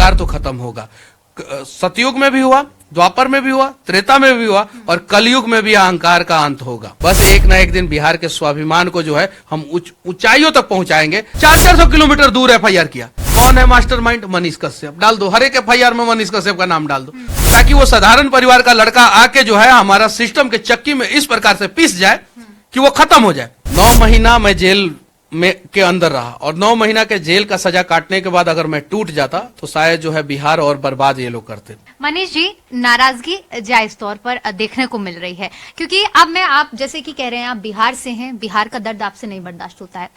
अहंकार तो खत्म होगा। सतयुग में भी हुआ, द्वापर में भी हुआ, त्रेता में भी हुआ और कलयुग में भी अहंकार का अंत होगा। बस एक ना एक दिन बिहार के स्वाभिमान को जो है हम ऊंचाइयों तक पहुंचाएंगे। 400 किलोमीटर दूर एफआईआर किया, कौन है मास्टरमाइंड? मनीष कश्यप। डाल दो, हर एक एफआईआर में मनीष कश्यप का नाम डाल दो, ताकि वो साधारण परिवार का लड़का आके जो है हमारा सिस्टम के चक्की में इस प्रकार से पीस जाए कि वो खत्म हो जाए। 9 महीना मैं जेल में के अंदर रहा और 9 महीना के जेल का सजा काटने के बाद अगर मैं टूट जाता तो शायद जो है बिहार और बर्बाद ये लोग करते। मनीष जी, नाराजगी जायज तौर पर देखने को मिल रही है, क्योंकि अब आप जैसे कि कह रहे हैं आप बिहार से हैं, बिहार का दर्द आपसे नहीं बर्दाश्त होता है।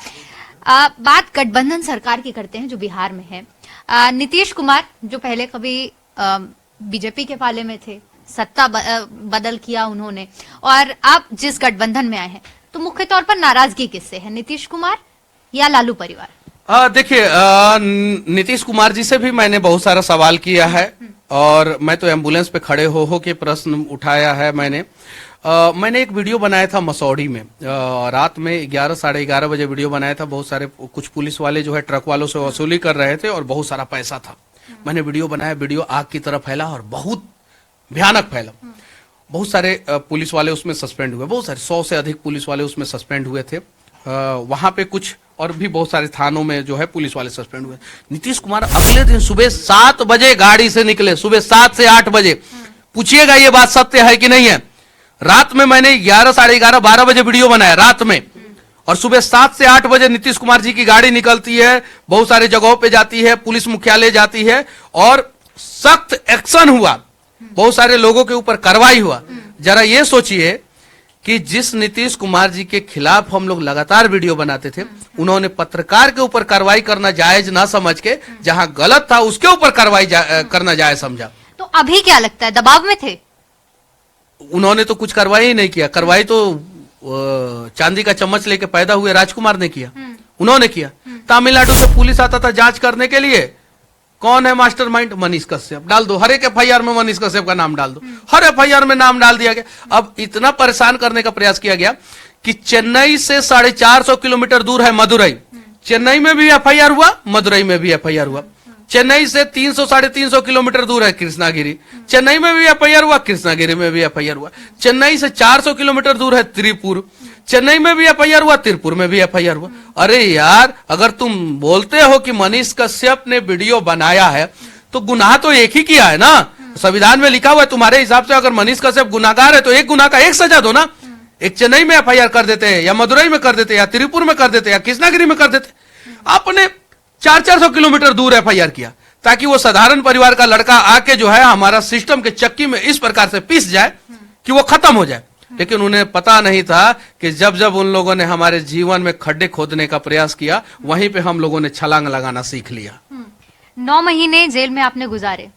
बात गठबंधन सरकार की करते हैं जो बिहार में है। नीतीश कुमार जो पहले कभी बीजेपी के पाले में थे, सत्ता बदल किया उन्होंने, और आप जिस गठबंधन में आए हैं, तो मुख्य तौर पर नाराजगी किससे है, नीतीश कुमार या लालू परिवार? देखिए, नीतीश कुमार जी से भी मैंने बहुत सारा सवाल किया है और मैं तो एम्बुलेंस पे खड़े हो के प्रश्न उठाया है। मैंने एक वीडियो बनाया था मसौड़ी में, रात में 11 साढ़े 11 बजे वीडियो बनाया था। बहुत सारे कुछ पुलिस वाले जो है ट्रक वालों से वसूली कर रहे थे और बहुत सारा पैसा था। मैंने वीडियो बनाया, वीडियो आग की तरह फैला और बहुत भयानक फैला। बहुत सारे पुलिस वाले उसमें सस्पेंड हुए, बहुत सारे 100 से अधिक पुलिस वाले उसमें सस्पेंड हुए थे। वहां पे कुछ और भी बहुत सारे थानों में जो है पुलिस वाले सस्पेंड हुए। नीतीश कुमार अगले दिन सुबह 7 बजे गाड़ी से निकले, सुबह 7 से 8 बजे। पूछिएगा ये बात सत्य है कि नहीं है। रात में मैंने 11 साढ़े 11 12 बजे वीडियो बनाया रात में, और सुबह 7 से 8 बजे नीतीश कुमार जी की गाड़ी निकलती है, बहुत सारे जगहों पे जाती है, पुलिस मुख्यालय जाती है और सख्त एक्शन हुआ, बहुत सारे लोगों के ऊपर कार्रवाई हुआ। जरा ये सोचिए कि जिस नीतीश कुमार जी के खिलाफ हम लोग लगातार वीडियो बनाते थे, उन्होंने पत्रकार के ऊपर कार्रवाई करना जायज ना समझ के जहां गलत था उसके ऊपर कार्रवाई करना जायज समझा। तो अभी क्या लगता है, दबाव में थे? उन्होंने तो कुछ कार्रवाई ही नहीं किया। कार्रवाई तो चांदी का चम्मच लेके पैदा हुए राजकुमार ने किया, उन्होंने किया। तमिलनाडु से पुलिस आता था जांच करने के लिए, कौन है मास्टरमाइंड? मनीष कश्यप। डाल दो, हर एक एफआईआर में मनीष कश्यप का नाम डाल दो, हर एफआईआर में नाम डाल दिया गया। अब इतना परेशान करने का प्रयास किया गया कि चेन्नई से 450 किलोमीटर दूर है मदुरई, चेन्नई में भी एफआईआर हुआ, मदुरई में भी एफआईआर हुआ। चेन्नई से 300 साढ़े 300 किलोमीटर दूर है कृष्णागिरी, चेन्नई में भी एफआईआर हुआ, कृष्णागिरी में भी एफआईआर हुआ। चेन्नई से 400 किलोमीटर दूर है त्रिपुर, चेन्नई में भी एफआईआर हुआ, तिरपुर में भी एफआईआर हुआ। अरे यार, अगर तुम बोलते हो कि मनीष कश्यप ने वीडियो बनाया है तो गुनाह तो एक ही किया है ना। संविधान में लिखा हुआ है, तुम्हारे हिसाब से अगर मनीष कश्यप गुनाहगार है तो एक गुनाह का एक सजा दो ना। एक चेन्नई में एफआईआर कर देते हैं, या मदुरई में कर देते हैं, या त्रिपुर में कर देते हैं, या कृष्णागिरी में कर देते। आपने 400 किलोमीटर दूर एफआईआर किया ताकि वो साधारण परिवार का लड़का आके जो है हमारा सिस्टम के चक्की में इस प्रकार से पीस जाए कि वो खत्म हो जाए। लेकिन उन्हें पता नहीं था कि जब जब उन लोगों ने हमारे जीवन में खड्डे खोदने का प्रयास किया, वहीं पे हम लोगों ने छलांग लगाना सीख लिया। 9 महीने जेल में आपने गुजारे,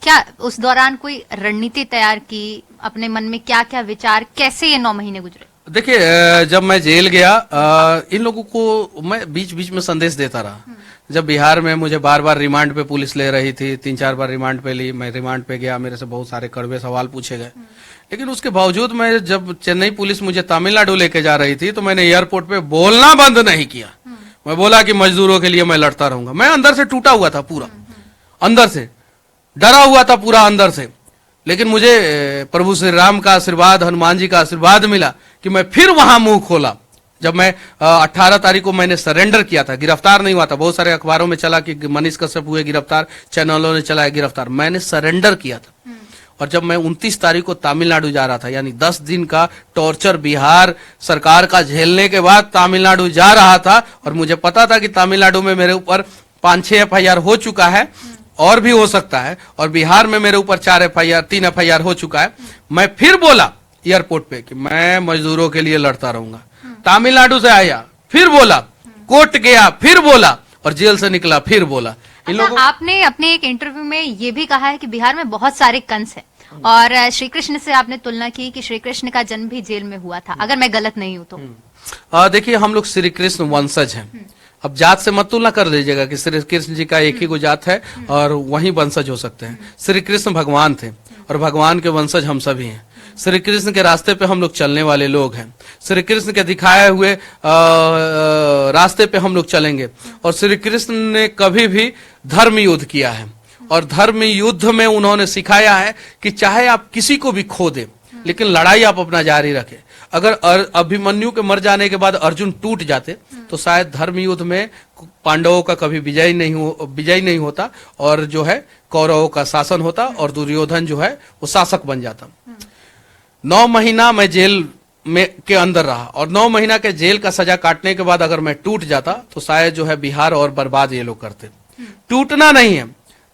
क्या उस दौरान कोई रणनीति तैयार की? अपने मन में क्या क्या विचार, कैसे ये 9 महीने गुजरे? देखिए, जब मैं जेल गया, इन लोगों को मैं बीच बीच में संदेश देता रहा। जब बिहार में मुझे बार बार रिमांड पे पुलिस ले रही थी, 3-4 बार रिमांड पे ली, मैं रिमांड पे गया, मेरे से बहुत सारे कड़वे सवाल पूछे गए। लेकिन उसके बावजूद मैं, जब चेन्नई पुलिस मुझे तमिलनाडु लेके जा रही थी तो मैंने एयरपोर्ट पे बोलना बंद नहीं किया। मैं बोला कि मजदूरों के लिए मैं लड़ता रहूंगा। मैं अंदर से टूटा हुआ था, पूरा अंदर से डरा हुआ था, पूरा अंदर से। लेकिन मुझे प्रभु श्री राम का आशीर्वाद, हनुमान जी का आशीर्वाद मिला कि मैं फिर वहां मुंह खोला। जब मैं 18 तारीख को मैंने सरेंडर किया था, गिरफ्तार नहीं हुआ था। बहुत सारे अखबारों में चला कि मनीष कश्यप हुए गिरफ्तार, चैनलों ने चलाया गिरफ्तार। मैंने सरेंडर किया था। और जब मैं 29 तारीख को तमिलनाडु जा रहा था, यानी 10 दिन का टॉर्चर बिहार सरकार का झेलने के बाद तमिलनाडु जा रहा था, और मुझे पता था कि तमिलनाडु में मेरे ऊपर 5-6 एफआईआर हो चुका है, और भी हो सकता है, और बिहार में मेरे ऊपर 3 एफआईआर हो चुका है। मैं फिर बोला एयरपोर्ट पे कि मैं मजदूरों के लिए लड़ता रहूंगा। तमिलनाडु से आया, फिर बोला, कोर्ट गया, फिर बोला, और जेल से निकला, फिर बोला। आपने अपने एक इंटरव्यू में ये भी कहा है कि बिहार में बहुत सारे कंस हैं, और श्री कृष्ण से आपने तुलना की कि श्री कृष्ण का जन्म भी जेल में हुआ था, अगर मैं गलत नहीं हूं तो। देखिए, हम लोग श्री कृष्ण वंशज हैं। अब जात से मत तुलना कर लीजिएगा कि श्री कृष्ण जी का एक ही को जात है और वही वंशज हो सकते हैं। श्री कृष्ण भगवान थे और भगवान के वंशज हम सभी हैं। श्री कृष्ण के रास्ते पे हम लोग चलने वाले लोग हैं। श्री कृष्ण के दिखाए हुए रास्ते पे हम लोग चलेंगे। और श्री कृष्ण ने कभी भी धर्म युद्ध किया है, और धर्म युद्ध में उन्होंने सिखाया है कि चाहे आप किसी को भी खो दे, लेकिन लड़ाई आप अपना जारी रखें। अगर अभिमन्यु के मर जाने के बाद अर्जुन टूट जाते तो शायद धर्म युद्ध में पांडवों का कभी विजय नहीं होता और जो है कौरवों का शासन होता और दुर्योधन जो है वो शासक बन जाता। 9 महीना मैं जेल में के अंदर रहा और 9 महीना के जेल का सजा काटने के बाद अगर मैं टूट जाता तो शायद जो है बिहार और बर्बाद ये लोग करते। टूटना नहीं है।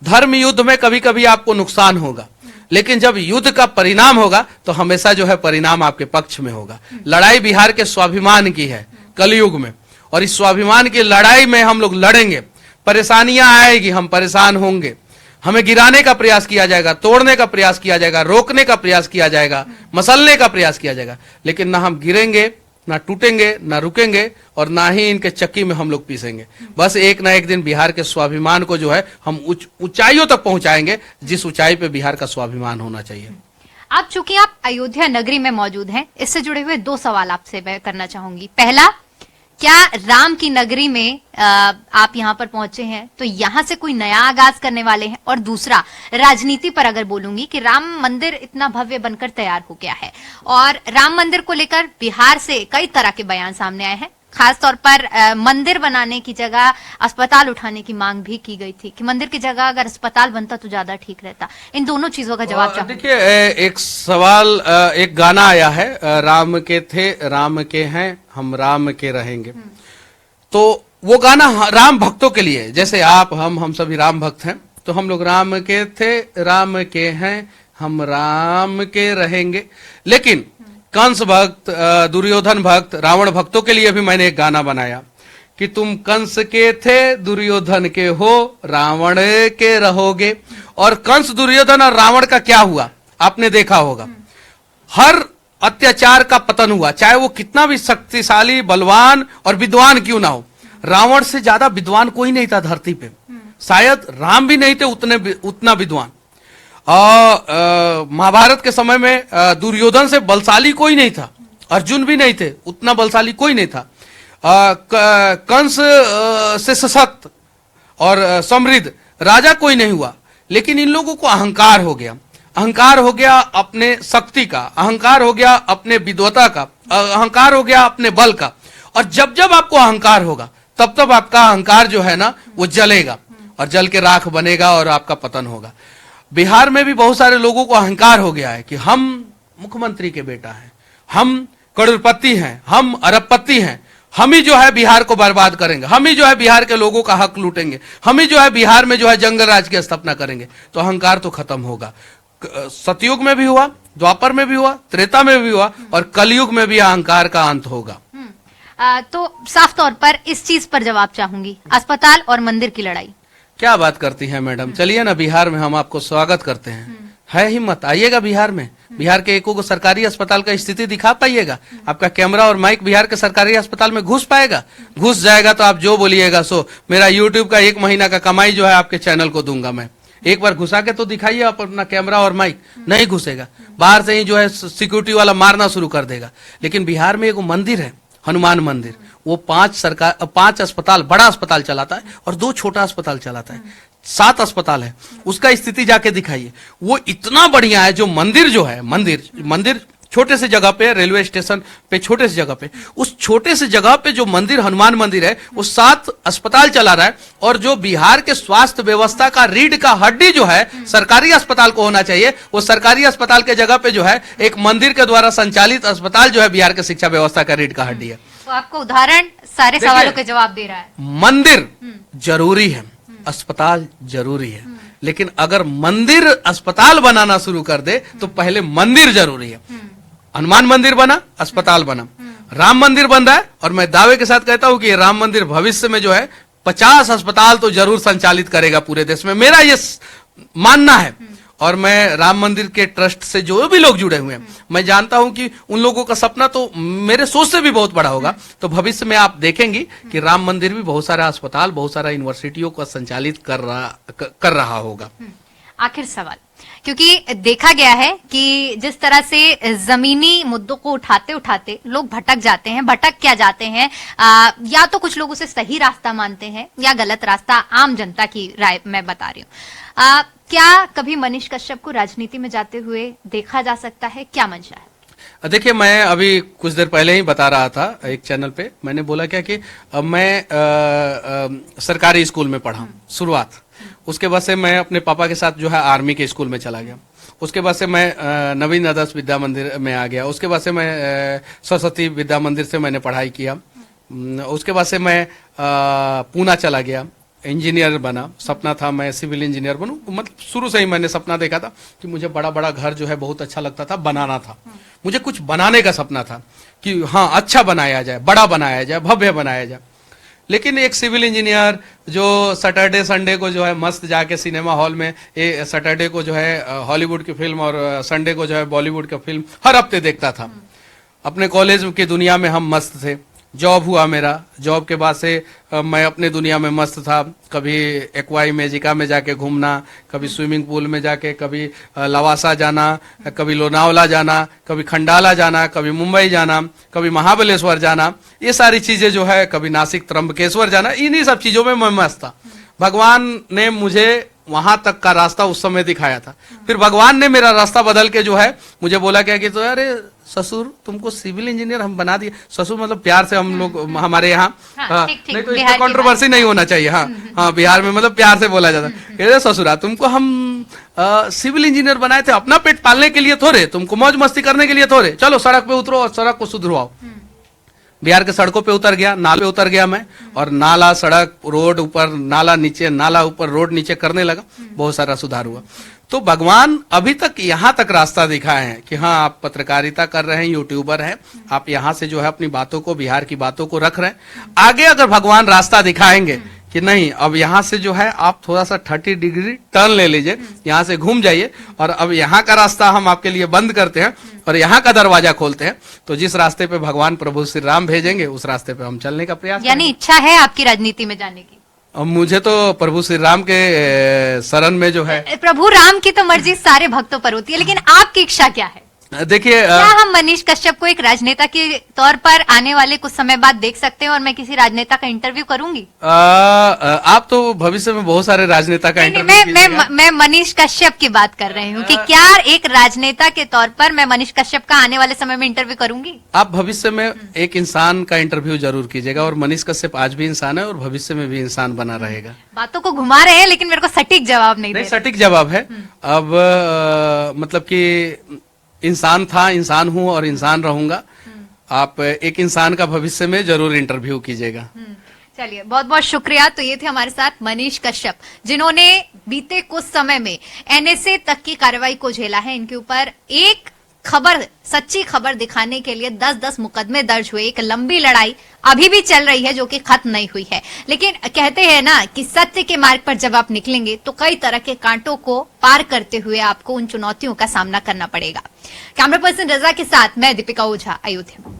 धर्म युद्ध में कभी कभी आपको नुकसान होगा, लेकिन जब युद्ध का परिणाम होगा तो हमेशा जो है परिणाम आपके पक्ष में होगा। लड़ाई बिहार के स्वाभिमान की है कलयुग में, और इस स्वाभिमान की लड़ाई में हम लोग लड़ेंगे। परेशानियां आएगी, हम परेशान होंगे, हमें गिराने का प्रयास किया जाएगा, तोड़ने का प्रयास किया जाएगा, रोकने का प्रयास किया जाएगा, मसलने का प्रयास किया जाएगा, लेकिन ना हम गिरेंगे, ना टूटेंगे, ना रुकेंगे और ना ही इनके चक्की में हम लोग पीसेंगे। बस एक ना एक दिन बिहार के स्वाभिमान को जो है हम ऊंचाइयों तक पहुंचाएंगे, जिस ऊंचाई पे बिहार का स्वाभिमान होना चाहिए। आप चूंकि आप अयोध्या नगरी में मौजूद हैं, इससे जुड़े हुए 2 सवाल आपसे मैं करना चाहूंगी। पहला, क्या राम की नगरी में आप यहाँ पर पहुंचे हैं तो यहाँ से कोई नया आगाज करने वाले हैं? और दूसरा, राजनीति पर अगर बोलूंगी कि राम मंदिर इतना भव्य बनकर तैयार हो गया है और राम मंदिर को लेकर बिहार से कई तरह के बयान सामने आए हैं। खासतौर पर मंदिर बनाने की जगह अस्पताल उठाने की मांग भी की गई थी कि मंदिर की जगह अगर अस्पताल बनता तो ज्यादा ठीक रहता। इन दोनों चीजों का जवाब चाहूंगी। देखिए, एक सवाल, एक गाना आया है, राम के थे राम के हैं हम राम के रहेंगे। तो वो गाना राम भक्तों के लिए, जैसे आप हम सभी राम भक्त हैं, तो हम लोग राम के थे राम के हैं हम राम के रहेंगे। लेकिन कंस भक्त, दुर्योधन भक्त, रावण भक्तों के लिए भी मैंने एक गाना बनाया कि तुम कंस के थे दुर्योधन के हो रावण के रहोगे। और कंस, दुर्योधन और रावण का क्या हुआ आपने देखा होगा। हर अत्याचार का पतन हुआ, चाहे वो कितना भी शक्तिशाली, बलवान और विद्वान क्यों ना हो। रावण से ज्यादा विद्वान कोई नहीं था धरती पे, शायद राम भी नहीं थे उतना विद्वान। महाभारत के समय में दुर्योधन से बलशाली कोई नहीं था, अर्जुन भी नहीं थे, उतना बलशाली कोई नहीं था। कंस से सशक्त और समृद्ध राजा कोई नहीं हुआ, लेकिन इन लोगों को अहंकार हो गया। अहंकार हो गया अपने शक्ति का, अहंकार हो गया अपने विद्वता का, अहंकार हो गया अपने बल का। और जब जब आपको अहंकार होगा तब तब आपका अहंकार जो है ना वो जलेगा और जल के राख बनेगा और आपका पतन होगा। बिहार में भी बहुत सारे लोगों को अहंकार हो गया है कि हम मुख्यमंत्री के बेटा हैं, हम करोड़पति हैं, हम अरबपति हैं, हम ही जो है बिहार को बर्बाद करेंगे, हम ही जो है बिहार के लोगों का हक लूटेंगे, हम ही जो है बिहार में जो है जंगल राज की स्थापना करेंगे। तो अहंकार तो खत्म होगा। सतयुग में भी हुआ, द्वापर में भी हुआ, त्रेता में भी हुआ और कलयुग में भी अहंकार का अंत होगा। तो साफ तौर पर इस चीज पर जवाब चाहूंगी, अस्पताल और मंदिर की लड़ाई। क्या बात करती हैं मैडम, चलिए ना बिहार में हम आपको स्वागत करते हैं। है हिम्मत, आइएगा बिहार में। बिहार के एको को सरकारी अस्पताल का स्थिति दिखा पाइएगा। आपका कैमरा और माइक बिहार के सरकारी अस्पताल में घुस पाएगा? घुस जाएगा तो आप जो बोलिएगा सो। मेरा यूट्यूब का 1 महीना का कमाई जो है आपके चैनल को दूंगा मैं। एक बार घुसा के तो दिखाइए आप अपना कैमरा और माइक। नहीं घुसेगा, बाहर से ही जो है सिक्योरिटी वाला मारना शुरू कर देगा। लेकिन बिहार में एक मंदिर है, हनुमान मंदिर, वो 5 अस्पताल, बड़ा अस्पताल चलाता है और 2 छोटा अस्पताल चलाता है। 7 अस्पताल है। उसका स्थिति जाके दिखाइए, वो इतना बढ़िया है। जो मंदिर जो है, मंदिर छोटे से जगह पे, रेलवे स्टेशन पे छोटे से जगह पे, उस छोटे से जगह पे जो मंदिर, हनुमान मंदिर है, वो 7 अस्पताल चला रहा है। और जो बिहार के स्वास्थ्य व्यवस्था का रीढ़ का हड्डी जो है सरकारी अस्पताल को होना चाहिए, वो सरकारी अस्पताल के जगह पे जो है एक मंदिर के द्वारा संचालित अस्पताल जो है बिहार के शिक्षा व्यवस्था का रीढ़ का हड्डी है। तो आपको उदाहरण सारे सवालों के जवाब दे रहा है। मंदिर जरूरी है, अस्पताल जरूरी है, लेकिन अगर मंदिर अस्पताल बनाना शुरू कर दे तो पहले मंदिर जरूरी है। हनुमान मंदिर बना, अस्पताल बना, राम मंदिर बन रहा है और मैं दावे के साथ कहता हूं कि ये राम मंदिर भविष्य में जो है 50 अस्पताल तो जरूर संचालित करेगा पूरे देश में, मेरा ये मानना है। और मैं राम मंदिर के ट्रस्ट से जो भी लोग जुड़े हुए हैं, मैं जानता हूं कि उन लोगों का सपना तो मेरे सोच से भी बहुत बड़ा होगा। तो भविष्य में आप देखेंगी कि राम मंदिर भी बहुत सारा अस्पताल, बहुत सारा यूनिवर्सिटियों को संचालित कर रहा होगा। आखिर सवाल, क्योंकि देखा गया है कि जिस तरह से जमीनी मुद्दों को उठाते उठाते लोग भटक जाते हैं, भटक क्या जाते हैं, या तो कुछ लोग उसे सही रास्ता मानते हैं या गलत रास्ता। आम जनता की राय मैं बता रही हूँ। क्या कभी मनीष कश्यप को राजनीति में जाते हुए देखा जा सकता है? क्या मंशा है? देखिए, मैं अभी कुछ देर पहले ही बता रहा था एक चैनल पे, मैंने बोला क्या कि मैं सरकारी स्कूल में पढ़ा शुरुआत, उसके बाद से मैं अपने पापा के साथ जो है आर्मी के स्कूल में चला गया, उसके बाद से मैं नवीन आदर्श विद्या मंदिर में आ गया, उसके बाद से मैं सरस्वती विद्या मंदिर से मैंने पढ़ाई किया, उसके बाद से मैं पूना चला गया, इंजीनियर बना, सपना था मैं सिविल इंजीनियर बनूं, मतलब शुरू से ही मैंने सपना देखा था कि मुझे बड़ा बड़ा घर जो है बहुत अच्छा लगता था, बनाना था, मुझे कुछ बनाने का सपना था कि हाँ अच्छा बनाया जाए, बड़ा बनाया जाए, भव्य बनाया जाए। लेकिन एक सिविल इंजीनियर जो सैटरडे संडे को जो है मस्त जाके सिनेमा हॉल में, सैटरडे को जो है हॉलीवुड की फिल्म और संडे को जो है बॉलीवुड की फिल्म हर हफ्ते देखता था। अपने कॉलेज की दुनिया में हम मस्त थे, जॉब हुआ मेरा, जॉब के बाद से मैं अपने दुनिया में मस्त था, कभी एक्वाई मेजिका में जाके घूमना, कभी स्विमिंग पूल में जाके, कभी लवासा जाना, कभी लोनावला जाना, कभी खंडाला जाना, कभी मुंबई जाना, कभी महाबलेश्वर जाना, ये सारी चीजें जो है, कभी नासिक त्र्यंबकेश्वर जाना, इन्हीं सब चीजों में मैं मस्त था। भगवान ने मुझे वहां तक का रास्ता उस समय दिखाया था, फिर भगवान ने मेरा रास्ता बदल के जो है मुझे बोला क्या कि तो अरे ससुर तुमको सिविल इंजीनियर हम बना दिए, ससुर मतलब प्यार से हम लोग हमारे यहाँ, नहीं तो इसमें कंट्रोवर्सी नहीं होना चाहिए, हाँ बिहार में मतलब प्यार से बोला जाता है, ससुरा तुमको हम सिविल इंजीनियर बनाए थे अपना पेट पालने के लिए थोड़े, तुमको मौज मस्ती करने के लिए थोड़े, चलो सड़क पे उतरो और सड़क को सुधरवाओ। बिहार के सड़कों पे उतर गया, नाले पे उतर गया मैं, और नाला सड़क रोड ऊपर, नाला नीचे, नाला ऊपर, रोड नीचे करने लगा, बहुत सारा सुधार हुआ। तो भगवान अभी तक यहाँ तक रास्ता दिखाए हैं कि हाँ आप पत्रकारिता कर रहे हैं, यूट्यूबर हैं, आप यहाँ से जो है अपनी बातों को, बिहार की बातों को रख रहे हैं। आगे अगर भगवान रास्ता दिखाएंगे कि नहीं अब यहाँ से जो है आप थोड़ा सा 30 डिग्री टर्न ले लीजिए, यहाँ से घूम जाइए और अब यहाँ का रास्ता हम आपके लिए बंद करते हैं और यहाँ का दरवाजा खोलते हैं, तो जिस रास्ते पे भगवान प्रभु श्री राम भेजेंगे उस रास्ते पे हम चलने का प्रयास, यानी इच्छा है आपकी राजनीति में जाने की? अब मुझे तो प्रभु श्री राम के शरण में जो है, प्रभु राम की तो मर्जी सारे भक्तों पर होती है, लेकिन आपकी इच्छा क्या है? देखिए, क्या हम मनीष कश्यप को एक राजनेता के तौर पर आने वाले कुछ समय बाद देख सकते हैं और मैं किसी राजनेता का इंटरव्यू करूंगी? आप तो भविष्य में बहुत सारे राजनेता का इंटरव्यू, मैं मनीष कश्यप की बात कर रही हूँ कि क्या एक राजनेता के तौर पर मैं मनीष कश्यप का आने वाले समय में इंटरव्यू करूंगी? आप भविष्य में एक इंसान का इंटरव्यू जरूर कीजिएगा, और मनीष कश्यप आज भी इंसान है और भविष्य में भी इंसान बना रहेगा। बातों को घुमा रहे हैं लेकिन मेरे को सटीक जवाब नहीं सटीक जवाब है। अब मतलब कि इंसान था, इंसान हूं और इंसान रहूंगा। आप एक इंसान का भविष्य में जरूर इंटरव्यू कीजिएगा। चलिए, बहुत बहुत शुक्रिया। तो ये थे हमारे साथ मनीष कश्यप, जिन्होंने बीते कुछ समय में एनएसए तक की कार्रवाई को झेला है। इनके ऊपर एक खबर, सच्ची खबर दिखाने के लिए 10-10 मुकदमे दर्ज हुए। एक लंबी लड़ाई अभी भी चल रही है जो कि खत्म नहीं हुई है, लेकिन कहते हैं ना कि सत्य के मार्ग पर जब आप निकलेंगे तो कई तरह के कांटों को पार करते हुए आपको उन चुनौतियों का सामना करना पड़ेगा। कैमरा पर्सन रजा के साथ मैं दीपिका ओझा, अयोध्या।